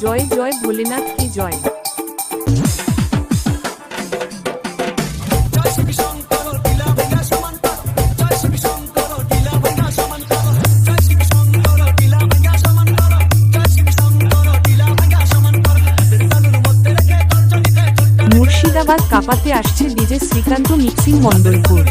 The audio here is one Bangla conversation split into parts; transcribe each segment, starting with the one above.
জয় জয় ভোলেনাথ কি জয়। মুর্শিদাবাদ কাঁপাতে আসছে DJ Srikanth mixing Mandalpur.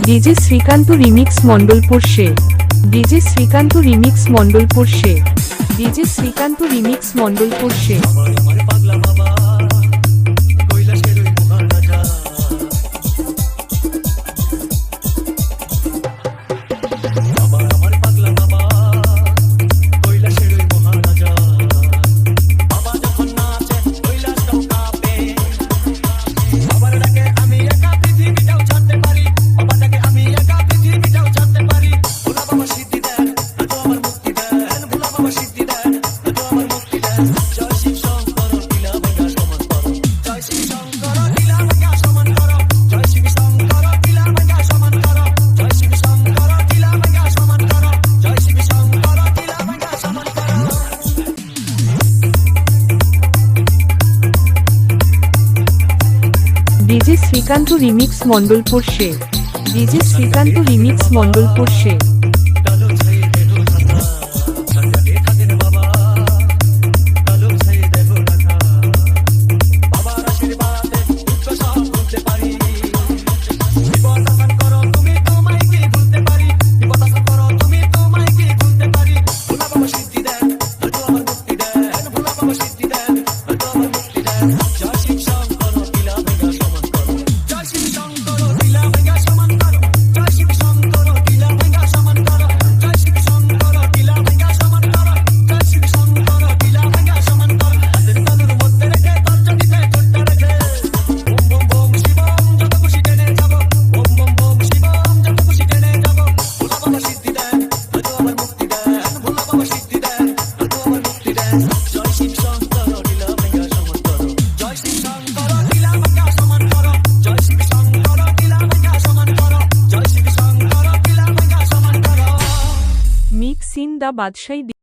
DJ Srikanth remix Mandalpur সে। ডিজে শ্রীকান্ত রিমিক্স মণ্ডলপুর সে। ডিজে শ্রীকান্ত রিমিক্স মণ্ডলপুর সে। ডিজে শ্রীকান্ত রিমিক্স মণ্ডলপুর সে। ডিজে শ্রীকান্ত রিমিক্স মণ্ডলপুর সে। Mix in the Badshahi.